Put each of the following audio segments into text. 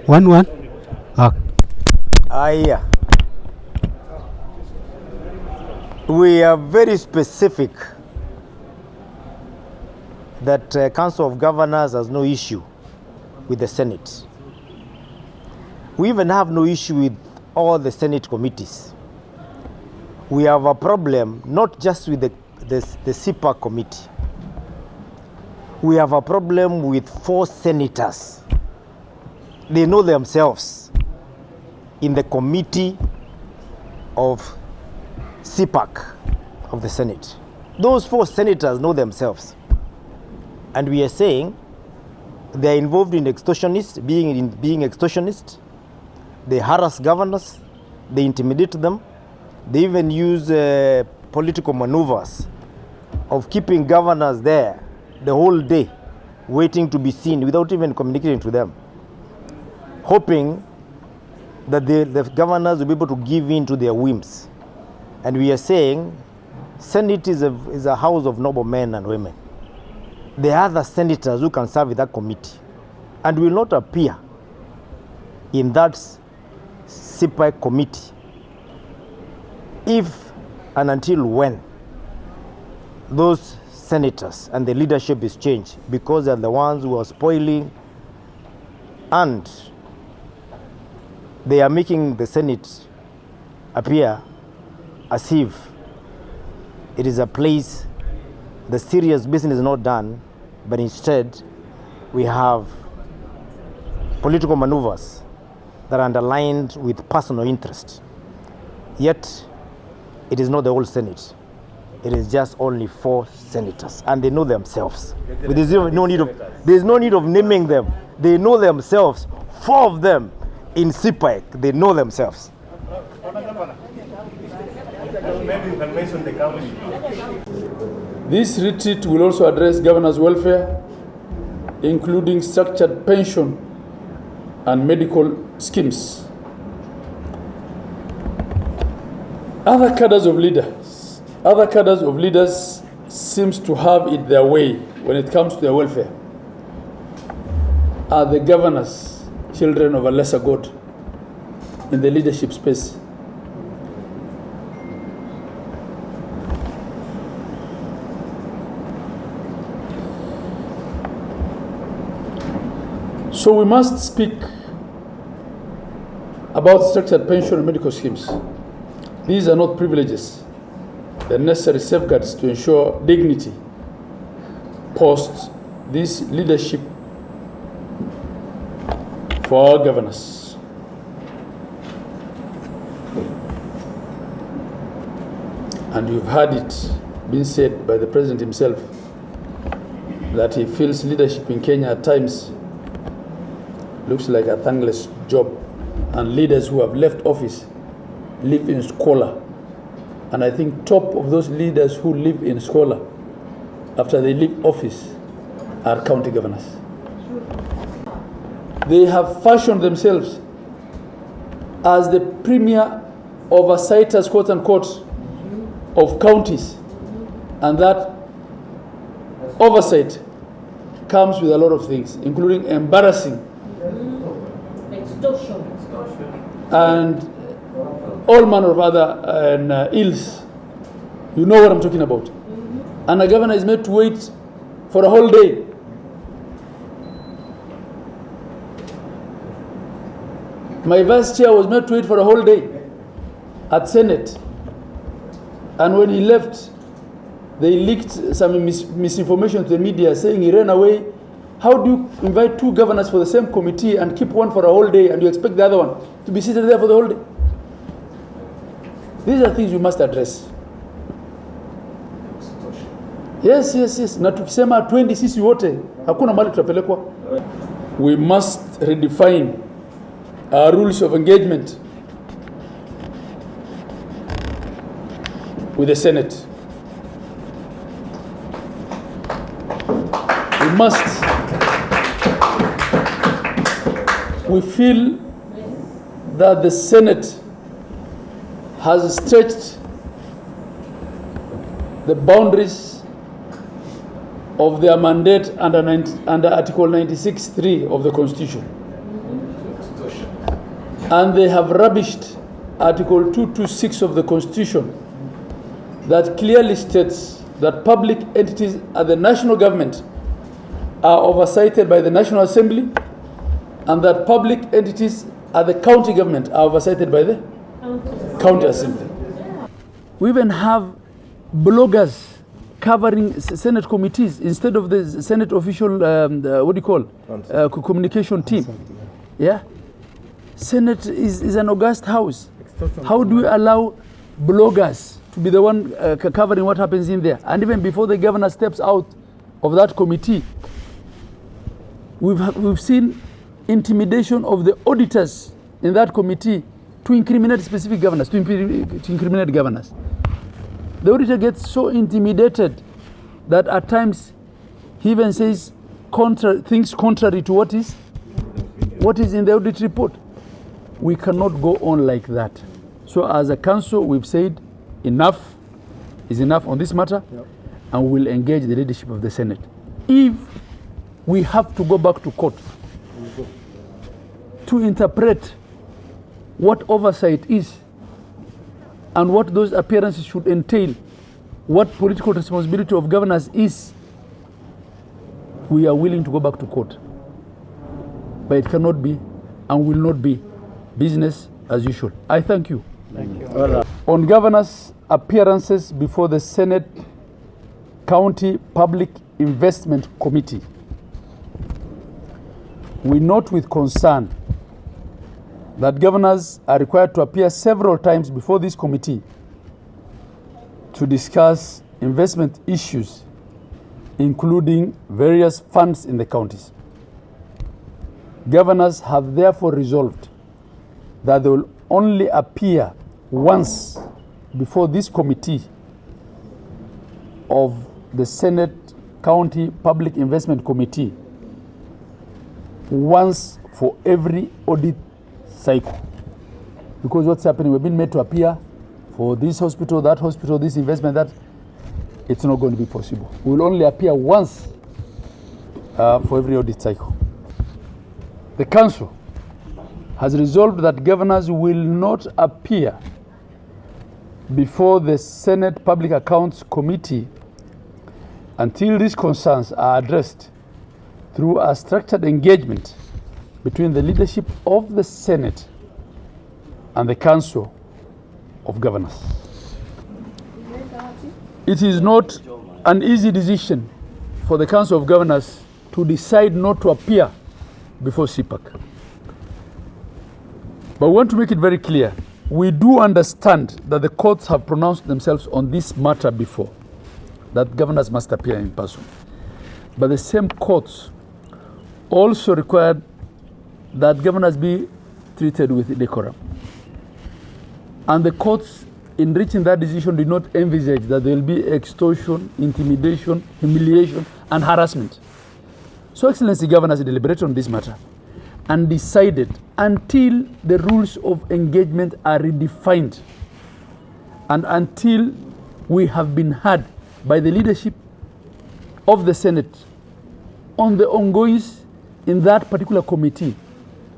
One. Yeah. We are very specific that Council of Governors has no issue with the Senate. We even have no issue with all the Senate committees. We have a problem not just with the SIPA committee. We have a problem with 4 senators. They know themselves in the committee of CPAC of the Senate. Those 4 senators know themselves. And we are saying they are involved in extortionists, being extortionists. They harass governors, they intimidate them. They even use political maneuvers of keeping governors there the whole day, waiting to be seen without even communicating to them, hoping that the governors will be able to give in to their whims. And we are saying Senate is a house of noble men and women. There are other senators who can serve in that committee and will not appear in that CPAC committee if and until when those senators and the leadership is changed, because they are the ones who are spoiling and they are making the Senate appear as if it is a place the serious business is not done, but instead we have political maneuvers that are underlined with personal interest. Yet it is not the whole Senate. It is just only 4 senators, and they know themselves. But there's no need of naming them. They know themselves. 4 of them in CPAC, they know themselves. Maybe you can mention the company. This retreat will also address governors' welfare, including structured pension and medical schemes. Other cadres of leaders seems to have it their way when it comes to their welfare. Are the governors children of a lesser God in the leadership space? So we must speak about structured pension and medical schemes. These are not privileges. They're necessary safeguards to ensure dignity post this leadership for our governors. And you've heard it being said by the president himself that he feels leadership in Kenya at times looks like a thankless job, and leaders who have left office live in squalor. And I think top of those leaders who live in squalor after they leave office are county governors. They have fashioned themselves as the premier oversights, quote unquote, of counties, and that oversight comes with a lot of things, including embarrassing extortion and all manner of other ills. You know what I'm talking about. And a governor is made to wait for a whole day. My vice chair was made to wait for a whole day at Senate. And when he left, they leaked some misinformation to the media saying he ran away. How do you invite 2 governors for the same committee and keep one for a whole day and you expect the other one to be seated there for the whole day? These are things we must address. Yes. Na tukisema 20 sisi wote hakuna mahali tutapelekwa. We must redefine our rules of engagement with the Senate. We feel that the Senate has stretched the boundaries of their mandate under Article 96(3) of the Constitution. And they have rubbished Article 226 of the Constitution that clearly states that public entities at the national government are oversighted by the National Assembly, and that public entities at the county government are oversighted by the county assembly. We even have bloggers covering Senate committees instead of the Senate official, communication team. Yeah. Senate is an august house. How do we allow bloggers to be the one covering what happens in there? And even before the governor steps out of that committee, we've seen intimidation of the auditors in that committee to incriminate specific governors, to incriminate governors. The auditor gets so intimidated that at times he even says things contrary to what is in the audit report. We cannot go on like that. So as a council, we've said enough is enough on this matter, and we'll engage the leadership of the Senate. If we have to go back to court to interpret what oversight is and what those appearances should entail, what political responsibility of governors is, we are willing to go back to court. But it cannot be and will not be business as usual. I thank you. Thank you. On governors' appearances before the Senate County Public Investment Committee, we note with concern that governors are required to appear several times before this committee to discuss investment issues, including various funds in the counties. Governors have therefore resolved that they will only appear once before this committee of the Senate County Public Investment Committee once for every audit cycle. Because what's happening, we've been made to appear for this hospital, this investment, that it's not going to be possible. We will only appear once for every audit cycle. The council has resolved that governors will not appear before the Senate Public Accounts Committee until these concerns are addressed through a structured engagement between the leadership of the Senate and the Council of Governors. It is not an easy decision for the Council of Governors to decide not to appear before CPAC. But we want to make it very clear, we do understand that the courts have pronounced themselves on this matter before, that governors must appear in person. But the same courts also required that governors be treated with decorum. And the courts, in reaching that decision, did not envisage that there will be extortion, intimidation, humiliation, and harassment. So, Excellency, governors deliberated on this matter and decided until the rules of engagement are redefined and until we have been heard by the leadership of the Senate on the ongoings in that particular committee,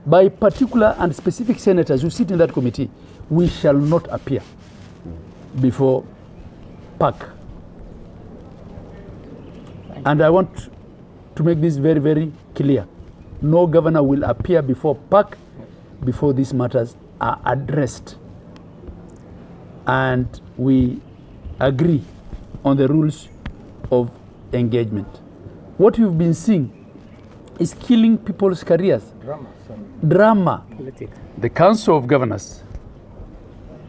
by particular and specific senators who sit in that committee, we shall not appear before PAC. And I want to make this very, very clear. No governor will appear before PAC before these matters are addressed. And we agree on the rules of engagement. What you've been seeing is killing people's careers. Drama. Politics. The Council of Governors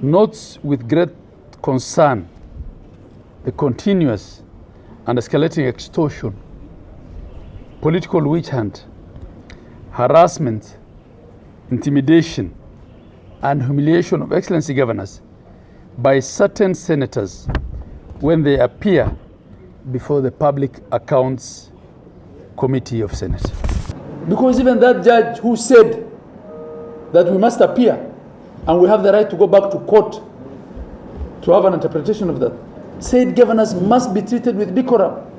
notes with great concern the continuous and escalating extortion, political witch hunt, harassment, intimidation, and humiliation of Excellency governors by certain senators when they appear before the Public Accounts Committee of Senate. Because even that judge who said that we must appear and we have the right to go back to court to have an interpretation of that, said governors must be treated with decorum.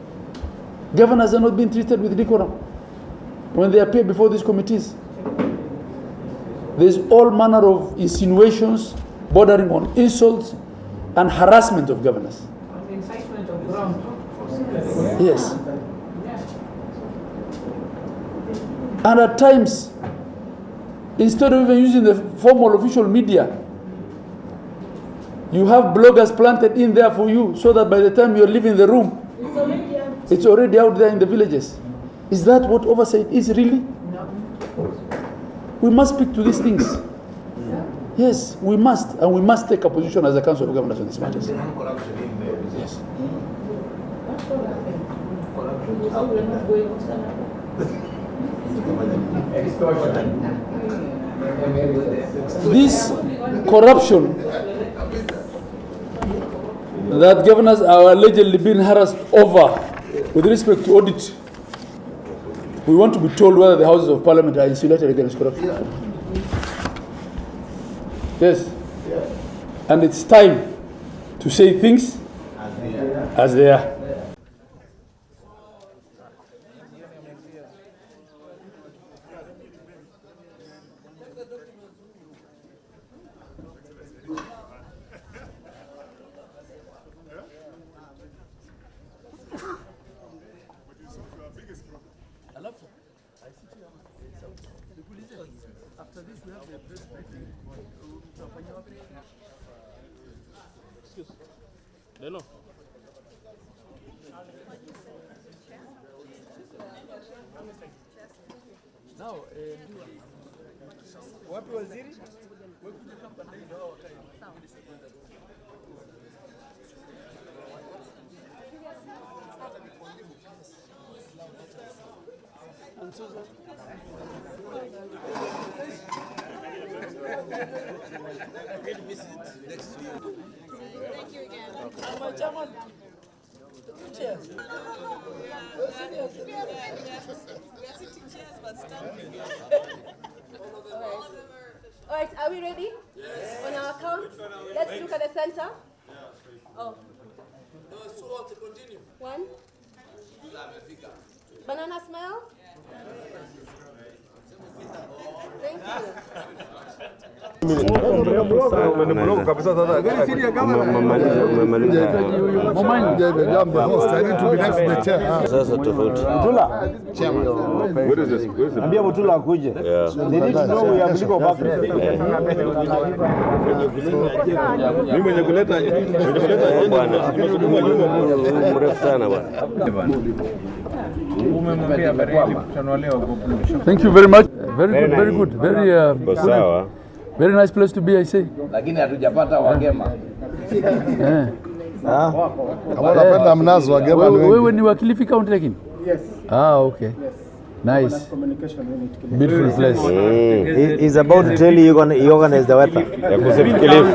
Governors are not being treated with decorum when they appear before these committees. There's all manner of insinuations bordering on insults and harassment of governors. Incitement of ground. Yes. And at times, instead of even using the formal official media, you have bloggers planted in there for you so that by the time you're leaving the room, it's already out there in the villages. Is that what oversight is really? No. We must speak to these things. Yes, we must. And we must take a position as a Council of Governors on these matters. Yes. This corruption that governors are allegedly being harassed over with respect to audit, we want to be told whether the Houses of Parliament are insulated against corruption. Yes. And it's time to say things as they are. Thank you again. Cheers. We are sitting chairs, but standing. All right, are we ready? Yes. On our count, let's look at the center. Oh. No, it's too hot to continue. One. Banana smell? Thank Sasa tofauti. Ambia Mutula akuje. They need to know we have legal background. Mimi mwenye kuleta bwana. Mrefu sana bwana. Thank you very much. Very good, very good. Very nice place to be, I say. Lakini hatujapata wagema. Wanapenda mnazo wagema ni wengi. Wewe ni wa Kilifi County lakini? Yes. Okay. Nice. Beautiful place. He's about to tell you he organized the weather. Ya kusema Kilifi.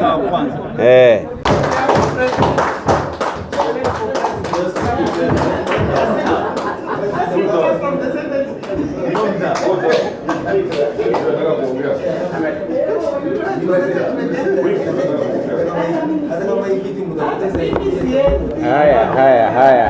Haya.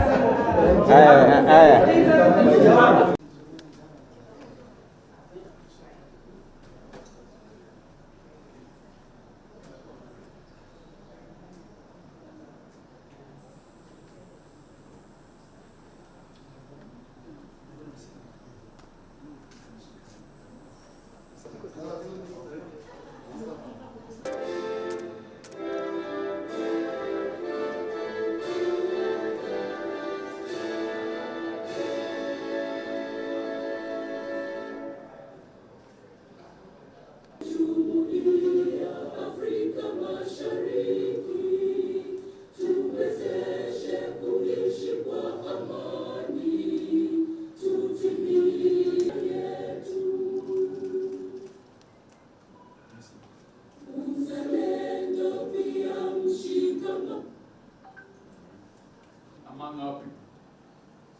Among our people,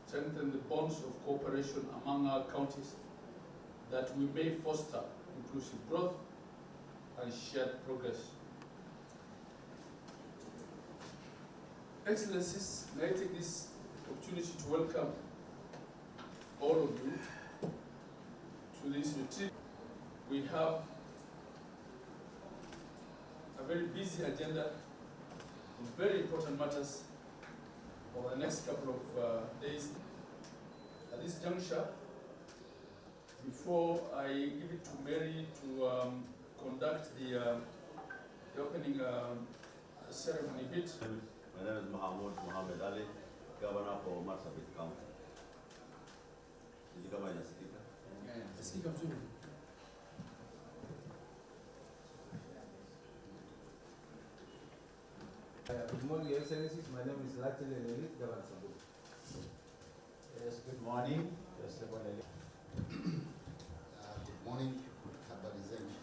strengthen the bonds of cooperation among our counties, that we may foster inclusive growth and shared progress. Excellencies, may I take this opportunity to welcome all of you to this retreat. We have a very busy agenda of very important matters over the next couple of days. At this juncture, before I give it to Mary to conduct the opening ceremony bit. My name is Mohammed Ali, Governor for Marsabit County. Did you come in a speaker? Good morning, Your Excellencies. My name is Latil Eleli, Governor Sabu. Yes, good morning. Good morning, habari zenu.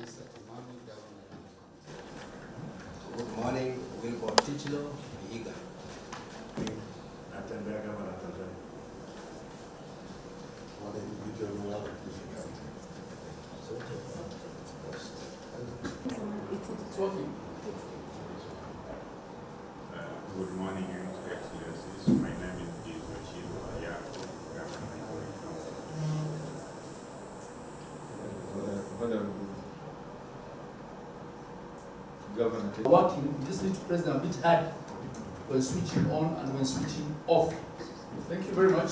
Isa Tumami, Governor. Good morning, Wilbur Tichilo, Vihiga. Natembea kama natembea. Wale individual wao kufika. It's working. Good morning, Your Excellencies. My name is Bashir Ayako, Governor. Working, you just need to press them a bit hard when switching on and when switching off. Thank you very much.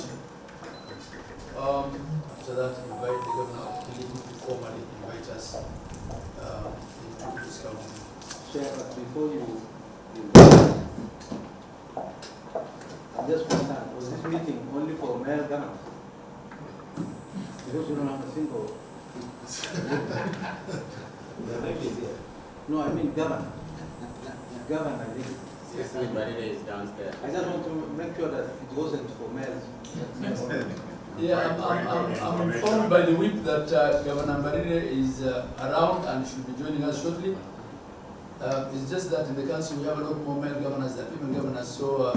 So that you invite the governor of Kilifi to formally invite us into this county. Chair, but before you I just want to ask, was this meeting only for male governors? Because you don't have a single. No, I mean governor. Governor, Yes, everybody is downstairs. I just want to make sure that it wasn't for males. Yeah, I'm informed by the whip that Governor Mbarire is around and should be joining us shortly. It's just that in the council we have a lot more male governors than female governors, so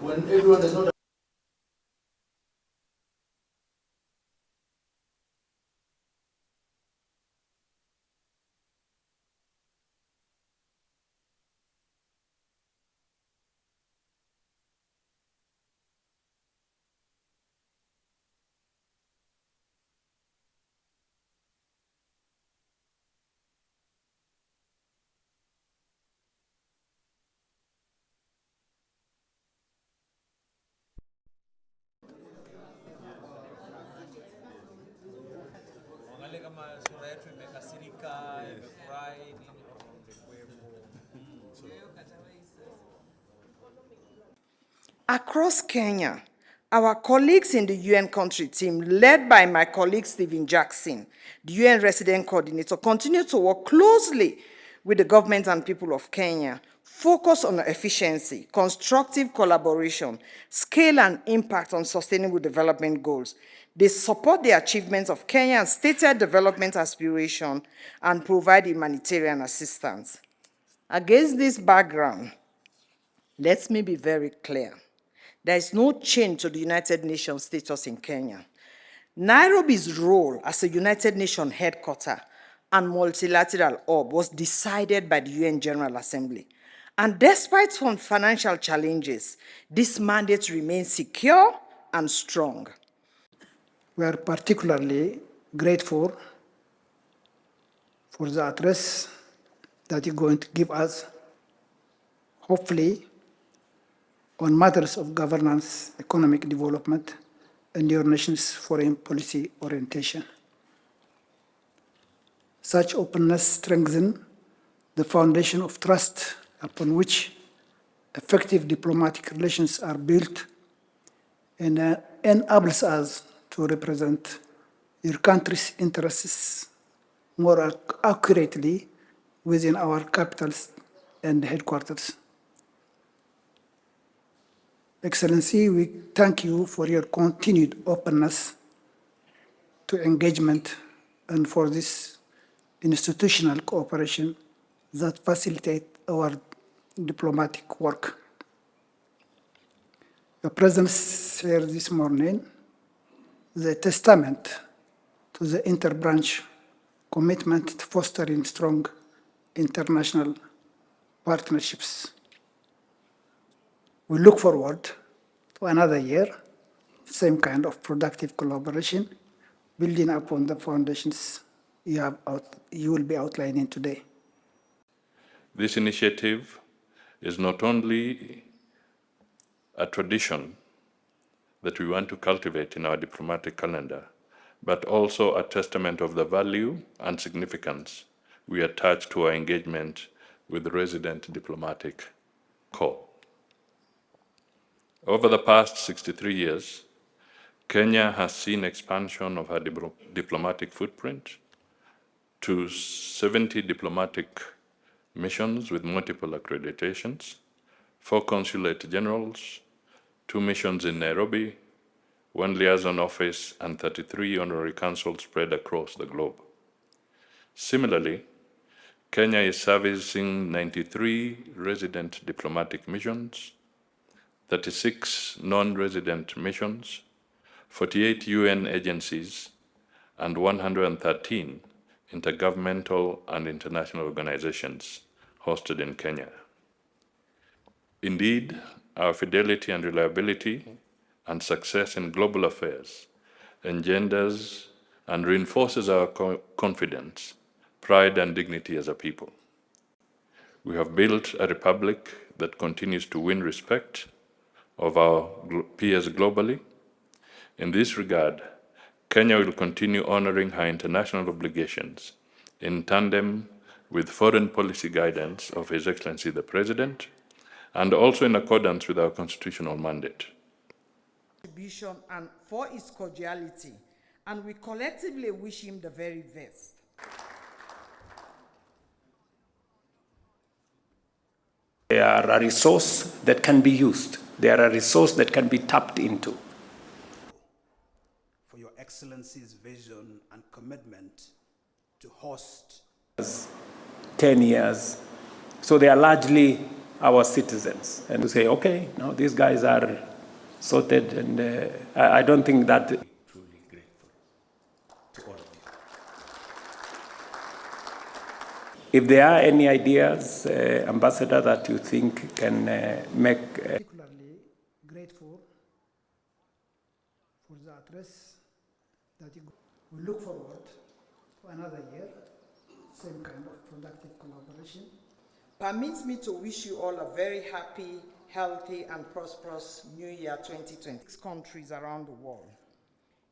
when everyone does not Across Kenya, our colleagues in the UN country team, led by my colleague Stephen Jackson, the UN resident coordinator, continue to work closely with the government and people of Kenya, focus on efficiency, constructive collaboration, scale and impact on sustainable development goals. They support the achievements of Kenya's stated development aspiration and provide humanitarian assistance. Against this background, let me be very clear. There is no change to the United Nations status in Kenya. Nairobi's role as a United Nations headquarters and multilateral hub was decided by the UN General Assembly. And despite some financial challenges, this mandate remains secure and strong. We are particularly grateful for the address that you're going to give us, hopefully, on matters of governance, economic development, and your nation's foreign policy orientation. Such openness strengthens the foundation of trust upon which effective diplomatic relations are built and enables us to represent your country's interests more accurately within our capitals and headquarters. Excellency, we thank you for your continued openness to engagement and for this institutional cooperation that facilitate our diplomatic work. Your presence here this morning is a testament to the interbranch commitment to fostering strong international partnerships. We look forward to another year same kind of productive collaboration, building upon the foundations you will be outlining today. This initiative is not only a tradition that we want to cultivate in our diplomatic calendar, but also a testament of the value and significance we attach to our engagement with the resident diplomatic corps. Over the past 63 years, Kenya has seen expansion of her diplomatic footprint to 70 diplomatic missions with multiple accreditations, 4 consulate generals, 2 missions in Nairobi, 1 liaison office, and 33 honorary consuls spread across the globe. Similarly, Kenya is servicing 93 resident diplomatic missions, 36 non-resident missions, 48 UN agencies, and 113 intergovernmental and international organizations hosted in Kenya. Indeed, our fidelity and reliability and success in global affairs engenders and reinforces our confidence, pride, and dignity as a people. We have built a republic that continues to win respect of our peers globally. In this regard, Kenya will continue honoring her international obligations in tandem with foreign policy guidance of His Excellency the President, and also in accordance with our constitutional mandate. And for his cordiality, and we collectively wish him the very best. They are a resource that can be used. They are a resource that can be tapped into. For Your Excellency's vision and commitment to host 10 years. So they are largely our citizens. And to say, okay, now these guys are sorted, and I don't think that. Truly grateful to all of you. If there are any ideas, Ambassador, that you think can make. Particularly grateful for the address that we look forward to another year, same kind of productive collaboration. Permit me to wish you all a very happy, healthy, and prosperous New Year 2020. Countries around the world.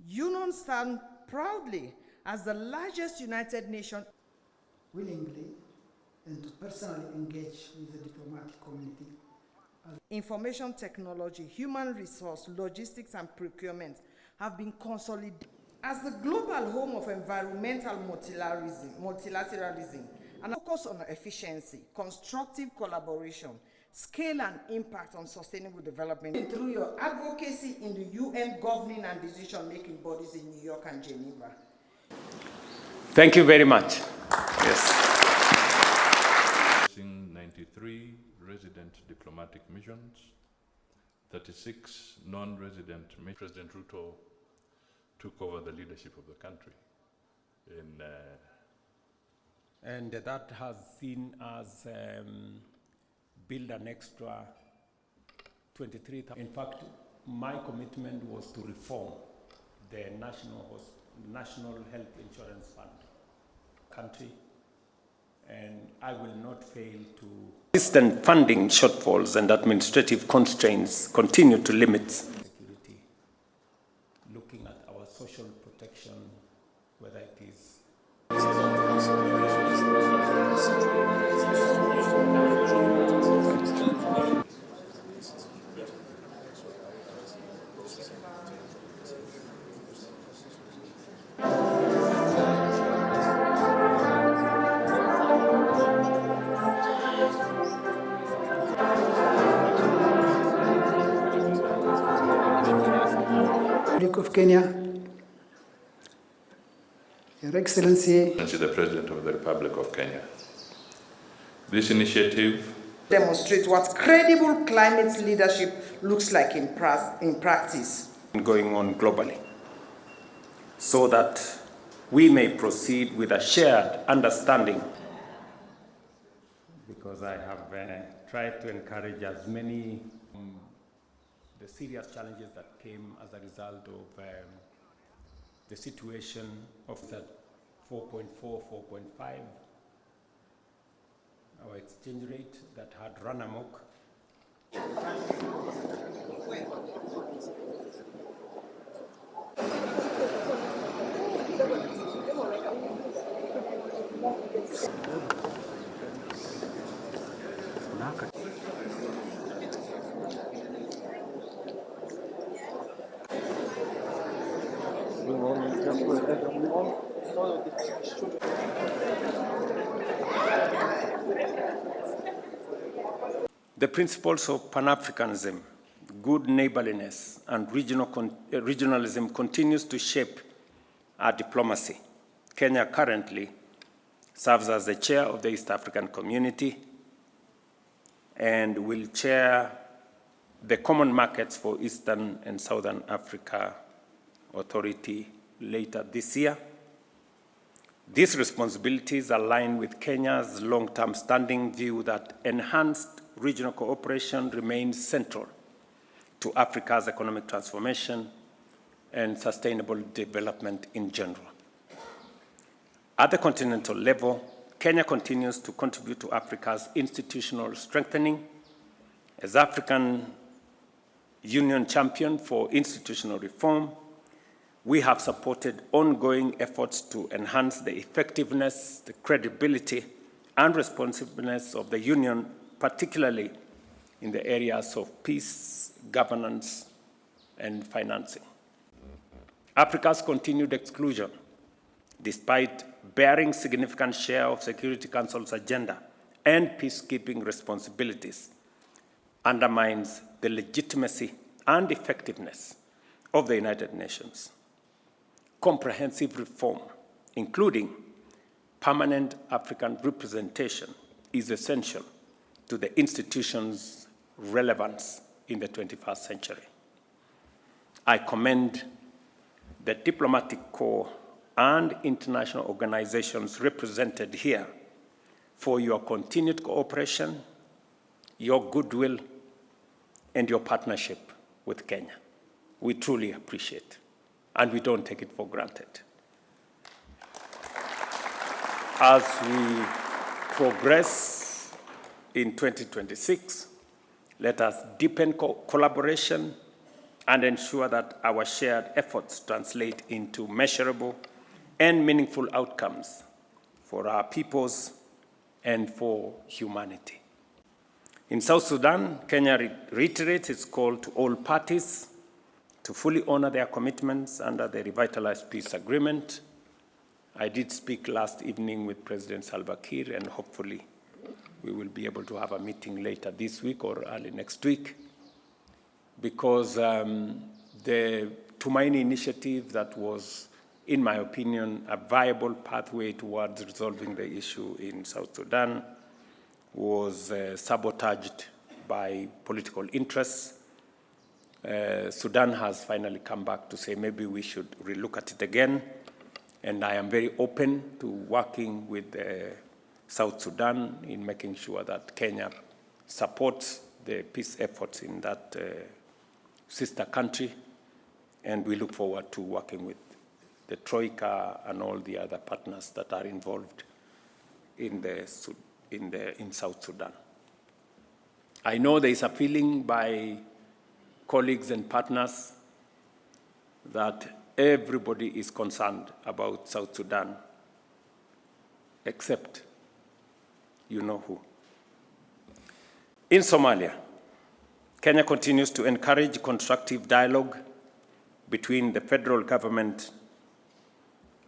UNON stand proudly as the largest United Nations. Willingly and to personally engage with the diplomatic community. Information technology, human resource, logistics, and procurement have been consolidated as the global home of environmental multilateralism and focus on efficiency, constructive collaboration, scale and impact on sustainable development through your advocacy in the UN governing and decision-making bodies in New York and Geneva. Thank you very much. Yes. 93 resident diplomatic missions, 36 non-resident missions. President Ruto took over the leadership of the country and that has seen us build an extra 23,000. In fact, my commitment was to reform the National Health Insurance Fund country, and I will not fail to. Consistent funding shortfalls and administrative constraints continue to limit security, looking at our social protection, whether it is of Kenya, Your Excellency, the President of the Republic of Kenya. This initiative demonstrates what credible climate leadership looks like in practice. Going on globally, so that we may proceed with a shared understanding. Because I have tried to encourage as many the serious challenges that came as a result of the situation of that 4.4, 4.5, our exchange rate that had run amok. The principles of Pan-Africanism, good neighborliness, and regionalism continues to shape our diplomacy. Kenya currently serves as the chair of the East African Community and will chair the Common Markets for Eastern and Southern Africa Authority later this year. These responsibilities align with Kenya's long-term standing view that enhanced regional cooperation remains central to Africa's economic transformation and sustainable development in general. At the continental level, Kenya continues to contribute to Africa's institutional strengthening. As African Union champion for institutional reform, we have supported ongoing efforts to enhance the effectiveness, the credibility, and responsiveness of the Union, particularly in the areas of peace, governance, and financing. Africa's continued exclusion, despite bearing significant share of Security Council's agenda and peacekeeping responsibilities, undermines the legitimacy and effectiveness of the United Nations. Comprehensive reform, including permanent African representation, is essential to the institution's relevance in the 21st century. I commend the diplomatic corps and international organizations represented here for your continued cooperation, your goodwill, and your partnership with Kenya. We truly appreciate, and we don't take it for granted. As we progress in 2026, let us deepen collaboration and ensure that our shared efforts translate into measurable and meaningful outcomes for our peoples and for humanity. In South Sudan, Kenya reiterates its call to all parties to fully honor their commitments under the revitalized peace agreement. I did speak last evening with President Salva Kiir, and hopefully we will be able to have a meeting later this week or early next week, because the Tumaini initiative that was, in my opinion, a viable pathway towards resolving the issue in South Sudan was sabotaged by political interests. Sudan has finally come back to say maybe we should relook at it again, and I am very open to working with South Sudan in making sure that Kenya supports the peace efforts in that sister country, and we look forward to working with the Troika and all the other partners that are involved in South Sudan. I know there is a feeling by colleagues and partners that everybody is concerned about South Sudan, except you know who. In Somalia, Kenya continues to encourage constructive dialogue between the federal government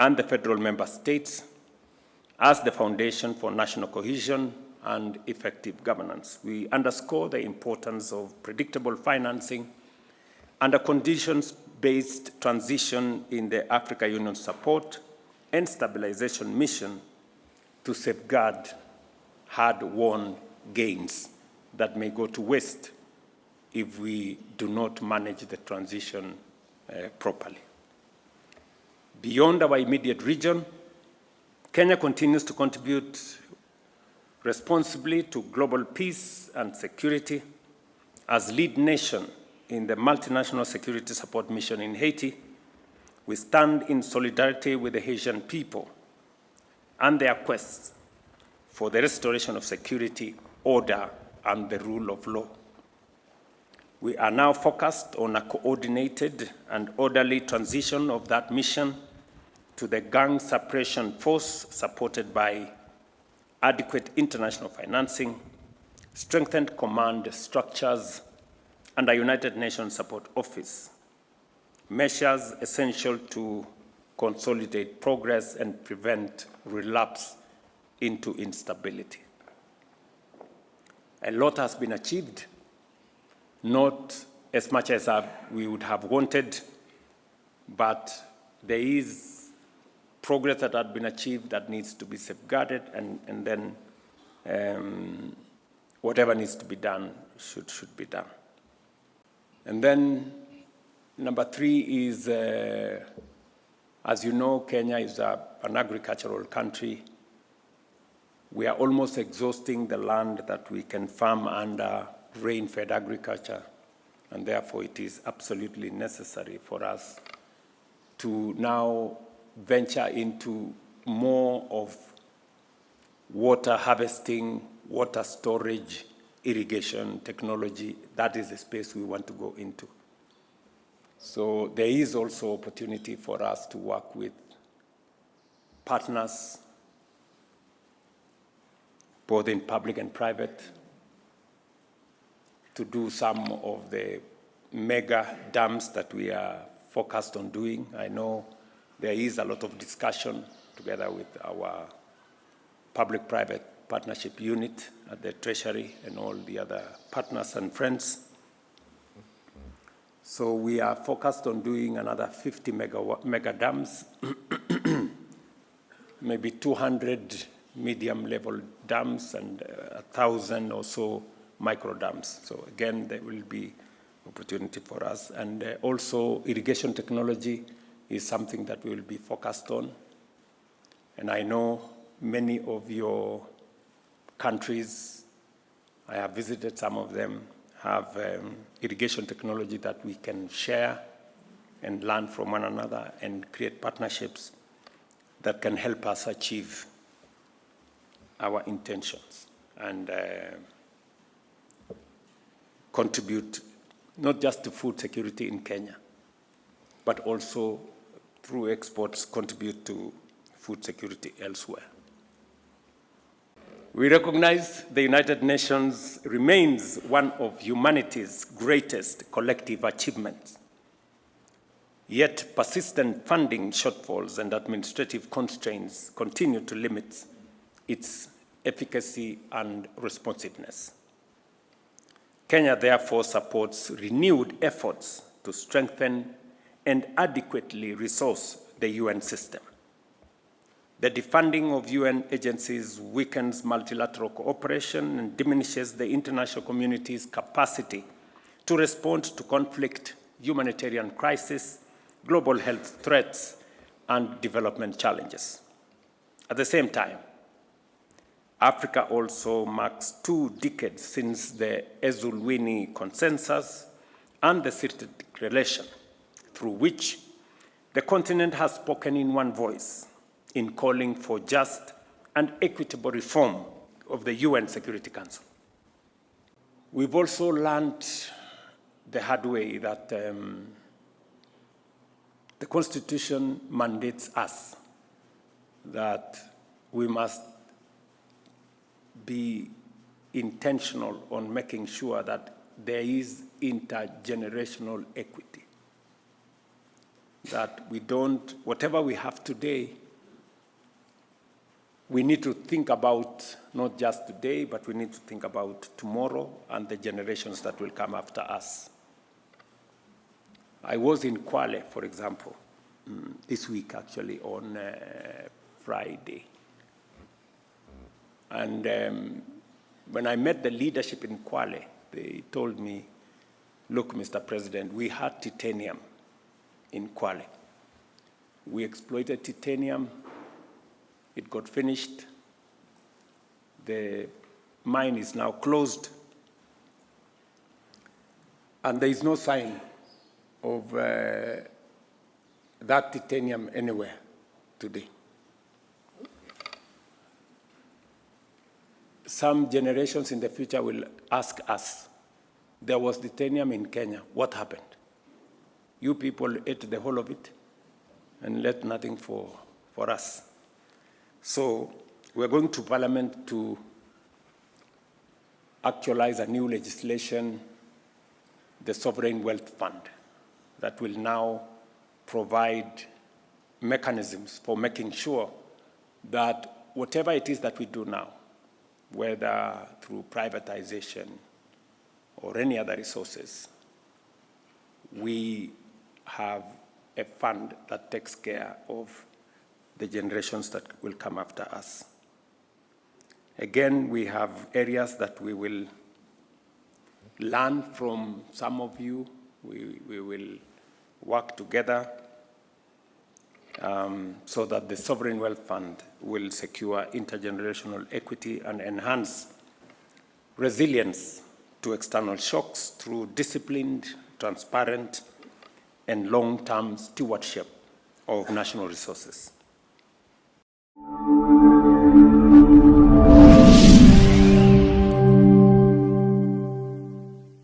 and the federal member states as the foundation for national cohesion and effective governance. We underscore the importance of predictable financing and a conditions-based transition in the Africa Union support and stabilization mission to safeguard hard-won gains that may go to waste if we do not manage the transition properly. Beyond our immediate region, Kenya continues to contribute responsibly to global peace and security as lead nation in the multinational security support mission in Haiti, we stand in solidarity with the Haitian people and their quest for the restoration of security, order, and the rule of law. We are now focused on a coordinated and orderly transition of that mission to the gang suppression force supported by adequate international financing, strengthened command structures, and a United Nations support office, measures essential to consolidate progress and prevent relapse into instability. A lot has been achieved, not as much as we would have wanted, but there is progress that had been achieved that needs to be safeguarded, and then whatever needs to be done should be done. And then number 3 is, as you know, Kenya is an agricultural country. We are almost exhausting the land that we can farm under rain-fed agriculture, and therefore it is absolutely necessary for us to now venture into more of water harvesting, water storage, irrigation technology. That is the space we want to go into. So there is also opportunity for us to work with partners, both in public and private, to do some of the mega dams that we are focused on doing. I know there is a lot of discussion together with our public-private partnership unit at the Treasury and all the other partners and friends. So we are focused on doing another 50 mega dams, maybe 200 medium-level dams and 1,000 or so micro dams. So again, there will be opportunity for us. And also irrigation technology is something that we will be focused on. And I know many of your countries, I have visited some of them, have irrigation technology that we can share and learn from one another and create partnerships that can help us achieve our intentions and contribute not just to food security in Kenya, but also through exports contribute to food security elsewhere. We recognize the United Nations remains one of humanity's greatest collective achievements. Yet persistent funding shortfalls and administrative constraints continue to limit its efficacy and responsiveness. Kenya therefore supports renewed efforts to strengthen and adequately resource the UN system. The defunding of UN agencies weakens multilateral cooperation and diminishes the international community's capacity to respond to conflict, humanitarian crisis, global health threats, and development challenges. At the same time, Africa also marks 2 decades since the Ezulwini Consensus and the Sirte Declaration, through which the continent has spoken in one voice in calling for just and equitable reform of the UN Security Council. We've also learned the hard way that the Constitution mandates us that we must be intentional on making sure that there is intergenerational equity. That we don't, whatever we have today, we need to think about not just today, but we need to think about tomorrow and the generations that will come after us. I was in Kwale, for example, this week actually, on Friday. And when I met the leadership in Kwale, they told me, look, Mr. President, we had titanium in Kwale. We exploited titanium. It got finished. The mine is now closed. And there is no sign of that titanium anywhere today. Some generations in the future will ask us, there was titanium in Kenya, what happened? You people ate the whole of it and left nothing for us. So we're going to Parliament to actualize a new legislation, the Sovereign Wealth Fund, that will now provide mechanisms for making sure that whatever it is that we do now, whether through privatization or any other resources, we have a fund that takes care of the generations that will come after us. Again, we have areas that we will learn from some of you. We will work together so that the Sovereign Wealth Fund will secure intergenerational equity and enhance resilience to external shocks through disciplined, transparent, and long-term stewardship of national resources.